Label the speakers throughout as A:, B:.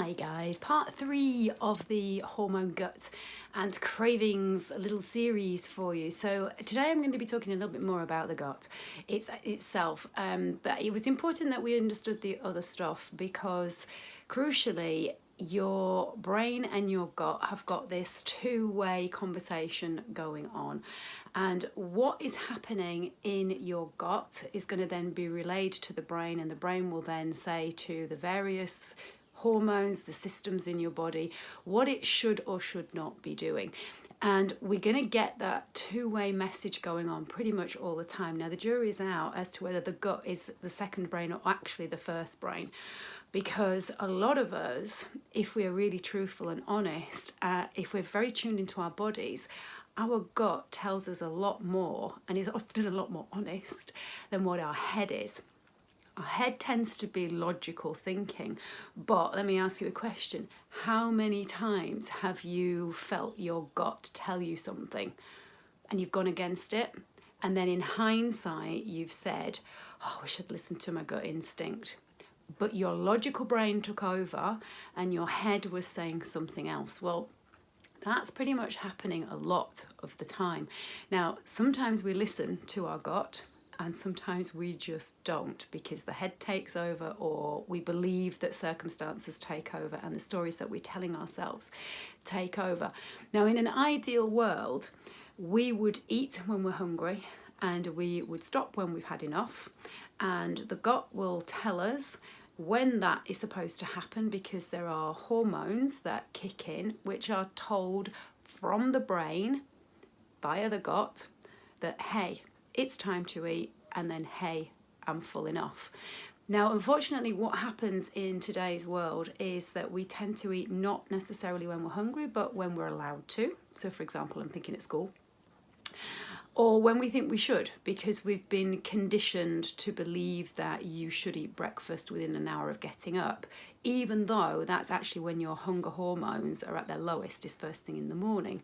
A: Hi guys, part 3 of the hormone gut and cravings little series for you. So today I'm going to be talking a little bit more about the gut itself, but it was important that we understood the other stuff because crucially your brain and your gut have got this two-way conversation going on, and what is happening in your gut is going to then be relayed to the brain, and the brain will then say to the various hormones, the systems in your body, what it should or should not be doing. And we're going to get that two-way message going on pretty much all the time. Now, the jury's out as to whether the gut is the second brain or actually the first brain, because a lot of us, if we're really truthful and honest, if we're very tuned into our bodies, our gut tells us a lot more and is often a lot more honest than what our head is. Our head tends to be logical thinking, but let me ask you a question. How many times have you felt your gut tell you something and you've gone against it? And then in hindsight, you've said, oh, I should listen to my gut instinct. But your logical brain took over and your head was saying something else. Well, that's pretty much happening a lot of the time. Now, sometimes we listen to our gut, and sometimes we just don't, because the head takes over, or we believe that circumstances take over and the stories that we're telling ourselves take over. Now, in an ideal world, we would eat when we're hungry and we would stop when we've had enough, and the gut will tell us when that is supposed to happen, because there are hormones that kick in which are told from the brain via the gut that, hey, it's time to eat, and then, hey, I'm full enough. Now, unfortunately, what happens in today's world is that we tend to eat not necessarily when we're hungry, but when we're allowed to. So, for example, I'm thinking at school, or when we think we should, because we've been conditioned to believe that you should eat breakfast within an hour of getting up, even though that's actually when your hunger hormones are at their lowest, is first thing in the morning,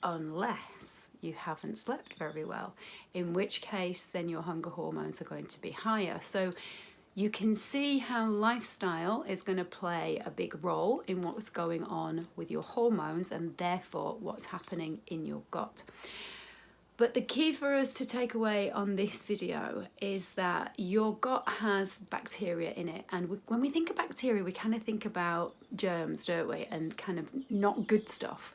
A: unless you haven't slept very well, in which case then your hunger hormones are going to be higher. So you can see how lifestyle is going to play a big role in what's going on with your hormones and therefore what's happening in your gut. But the key for us to take away on this video is that your gut has bacteria in it. And when we think of bacteria, we kind of think about germs, don't we? And kind of not good stuff.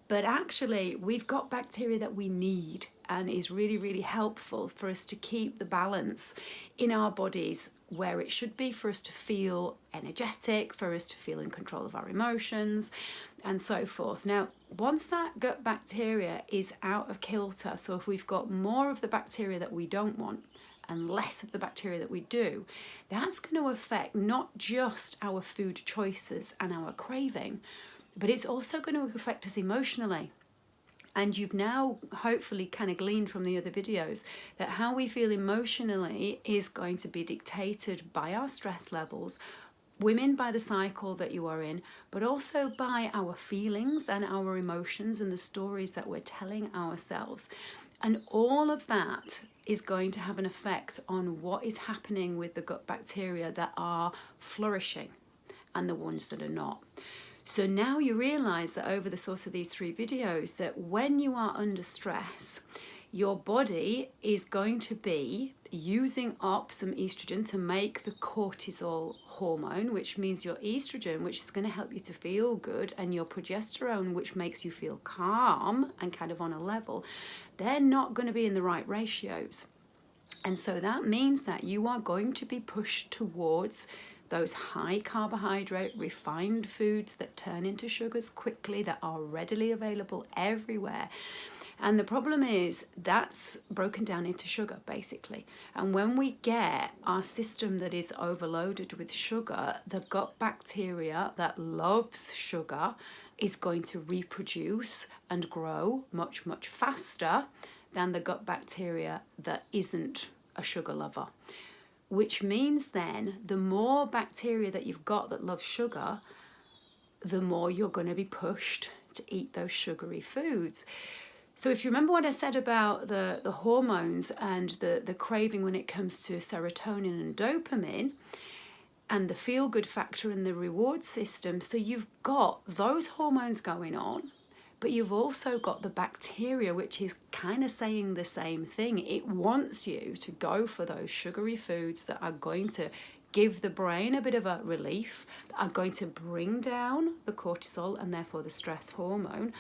A: But actually, we've got bacteria that we need and is really, really helpful for us to keep the balance in our bodies where it should be, for us to feel energetic, for us to feel in control of our emotions, and so forth. Now, once that gut bacteria is out of kilter, so if we've got more of the bacteria that we don't want and less of the bacteria that we do, that's going to affect not just our food choices and our craving, but it's also going to affect us emotionally. And you've now hopefully kind of gleaned from the other videos that how we feel emotionally is going to be dictated by our stress levels, women by the cycle that you are in, but also by our feelings and our emotions and the stories that we're telling ourselves. And all of that is going to have an effect on what is happening with the gut bacteria that are flourishing and the ones that are not. So now you realize that over the course of these 3 videos that when you are under stress, your body is going to be using up some estrogen to make the cortisol hormone, which means your estrogen, which is going to help you to feel good, and your progesterone, which makes you feel calm and kind of on a level, they're not going to be in the right ratios. And so that means that you are going to be pushed towards those high carbohydrate refined foods that turn into sugars quickly, that are readily available everywhere. And the problem is that's broken down into sugar, basically. And when we get our system that is overloaded with sugar, the gut bacteria that loves sugar is going to reproduce and grow much, much faster than the gut bacteria that isn't a sugar lover. Which means then the more bacteria that you've got that love sugar, the more you're going to be pushed to eat those sugary foods. So if you remember what I said about the hormones and the craving when it comes to serotonin and dopamine, and the feel good factor and the reward system. So you've got those hormones going on, but you've also got the bacteria, which is kind of saying the same thing. It wants you to go for those sugary foods that are going to give the brain a bit of a relief, that are going to bring down the cortisol and therefore the stress hormone,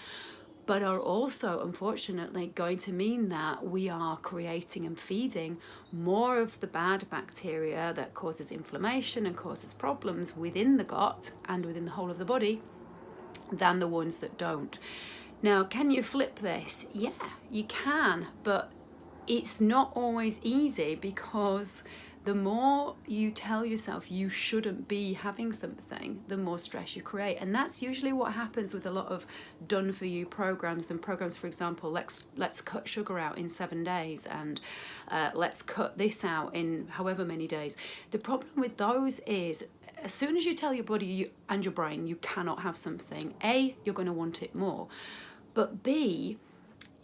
A: but are also, unfortunately, going to mean that we are creating and feeding more of the bad bacteria that causes inflammation and causes problems within the gut and within the whole of the body than the ones that don't. Now, can you flip this? Yeah, you can, but it's not always easy, because the more you tell yourself you shouldn't be having something, the more stress you create. And that's usually what happens with a lot of done for you programs. And programs, for example, let's cut sugar out in 7 days, and let's cut this out in however many days. The problem with those is, as soon as you tell your body and your brain you cannot have something, A, you're going to want it more, but B,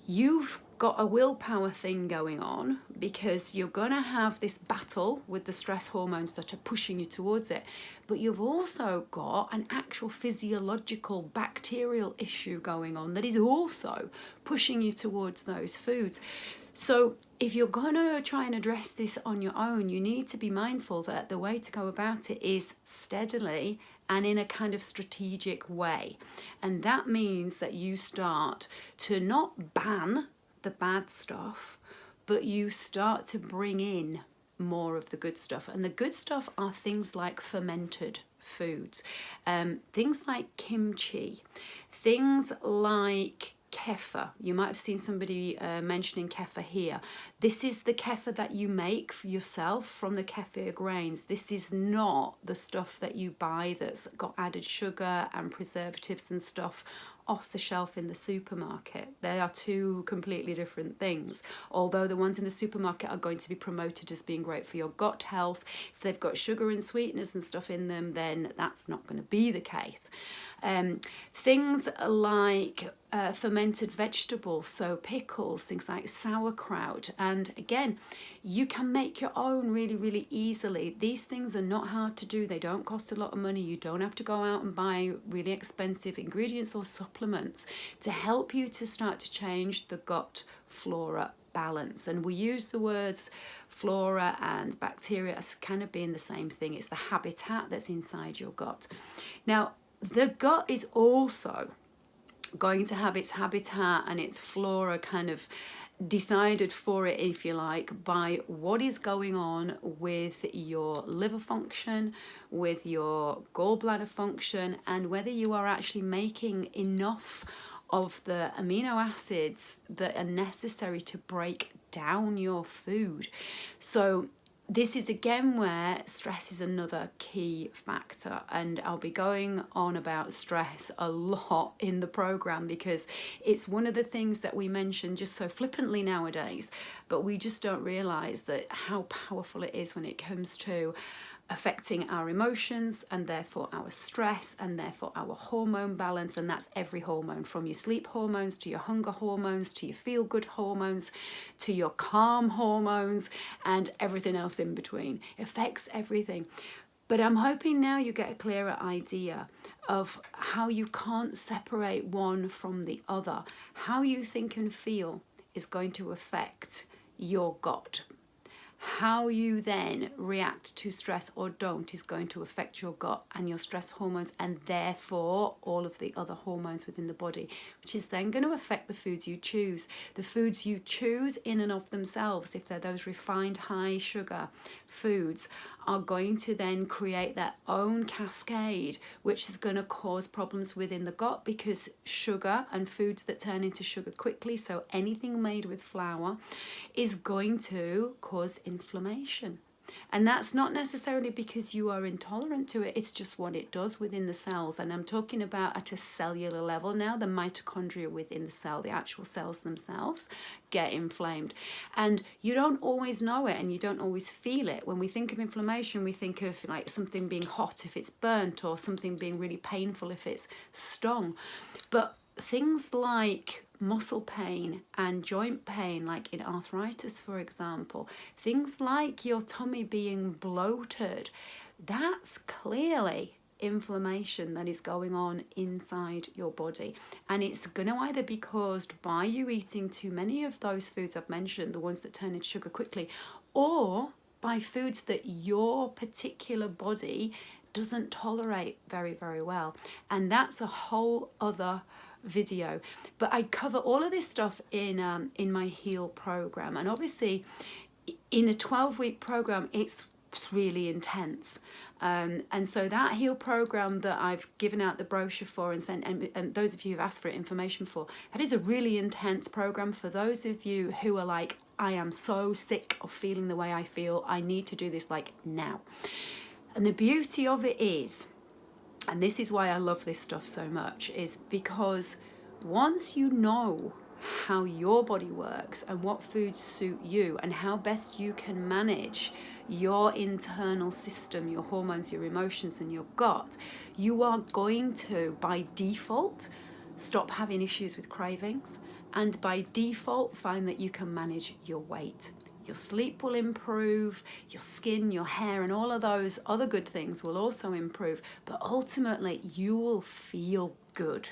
A: you've got a willpower thing going on, because you're going to have this battle with the stress hormones that are pushing you towards it, but you've also got an actual physiological bacterial issue going on that is also pushing you towards those foods. So if you're going to try and address this on your own, you need to be mindful that the way to go about it is steadily and in a kind of strategic way. And that means that you start to not ban the bad stuff, but you start to bring in more of the good stuff. And the good stuff are things like fermented foods, things like kimchi, things like kefir. You might have seen somebody mentioning kefir here. This is the kefir that you make for yourself from the kefir grains. This is not the stuff that you buy that's got added sugar and preservatives and stuff off the shelf in the supermarket. They are two completely different things. Although the ones in the supermarket are going to be promoted as being great for your gut health, if they've got sugar and sweeteners and stuff in them, then that's not going to be the case. Things like fermented vegetables, so pickles, things like sauerkraut, and again, you can make your own really, really easily. These things are not hard to do. They don't cost a lot of money. You don't have to go out and buy really expensive ingredients or supplements to help you to start to change the gut flora balance. And we use the words flora and bacteria as kind of being the same thing. It's the habitat that's inside your gut. Now, the gut is also going to have its habitat and its flora kind of decided for it, if you like, by what is going on with your liver function, with your gallbladder function, and whether you are actually making enough of the amino acids that are necessary to break down your food. So this is again where stress is another key factor, and I'll be going on about stress a lot in the program because it's one of the things that we mention just so flippantly nowadays, but we just don't realize that how powerful it is when it comes to affecting our emotions and therefore our stress and therefore our hormone balance. And that's every hormone, from your sleep hormones to your hunger hormones to your feel good hormones to your calm hormones and everything else in between. It affects everything. But I'm hoping now you get a clearer idea of how you can't separate one from the other. How you think and feel is going to affect your gut. How you then react to stress or don't is going to affect your gut and your stress hormones, and therefore all of the other hormones within the body, which is then going to affect the foods you choose. The foods you choose in and of themselves, if they're those refined high sugar foods, are going to then create their own cascade, which is going to cause problems within the gut, because sugar and foods that turn into sugar quickly, so anything made with flour, is going to cause inflammation. And that's not necessarily because you are intolerant to it, it's just what it does within the cells. And I'm talking about at a cellular level now, the mitochondria within the cell, the actual cells themselves get inflamed. And you don't always know it and you don't always feel it. When we think of inflammation, we think of like something being hot if it's burnt, or something being really painful if it's stung. But things like muscle pain and joint pain, like in arthritis, for example, things like your tummy being bloated, that's clearly inflammation that is going on inside your body, and it's going to either be caused by you eating too many of those foods I've mentioned, the ones that turn into sugar quickly, or by foods that your particular body doesn't tolerate very, very well. And that's a whole other video, but I cover all of this stuff in my Heal program. And obviously in a 12-week program, it's really intense, and so that Heal program that I've given out the brochure for and sent, and those of you who've asked for information for, that is a really intense program for those of you who are like, I am so sick of feeling the way I feel, I need to do this like now. And the beauty of it is, and this is why I love this stuff so much, is because once you know how your body works and what foods suit you and how best you can manage your internal system, your hormones, your emotions and your gut, you are going to, by default, stop having issues with cravings, and by default find that you can manage your weight. Your sleep will improve, your skin, your hair, and all of those other good things will also improve, but ultimately you will feel good.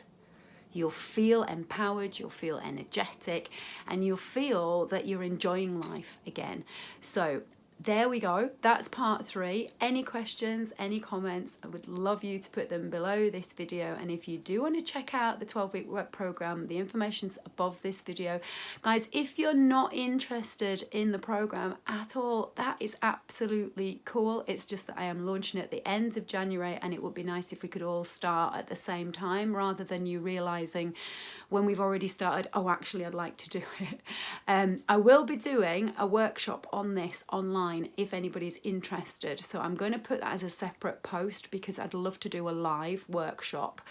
A: You'll feel empowered, you'll feel energetic, and you'll feel that you're enjoying life again. So there we go. That's part 3. Any questions, any comments, I would love you to put them below this video. And if you do want to check out the 12-week work program, the information's above this video. Guys, if you're not interested in the program at all, that is absolutely cool. It's just that I am launching at the end of January, and it would be nice if we could all start at the same time rather than you realizing when we've already started, oh, actually, I'd like to do it. I will be doing a workshop on this online if anybody's interested. So I'm going to put that as a separate post because I'd love to do a live workshop,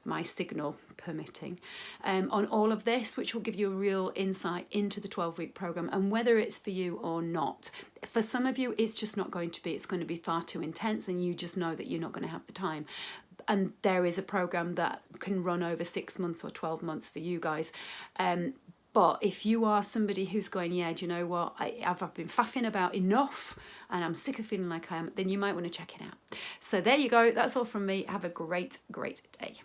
A: my signal permitting, on all of this, which will give you a real insight into the 12-week program and whether it's for you or not. For some of you, it's just not going to be. It's going to be far too intense and you just know that you're not going to have the time. And there is a program that can run over 6 months or 12 months for you guys. But if you are somebody who's going, yeah, do you know what, I've been faffing about enough and I'm sick of feeling like I am, then you might want to check it out. So there you go. That's all from me. Have a great, great day.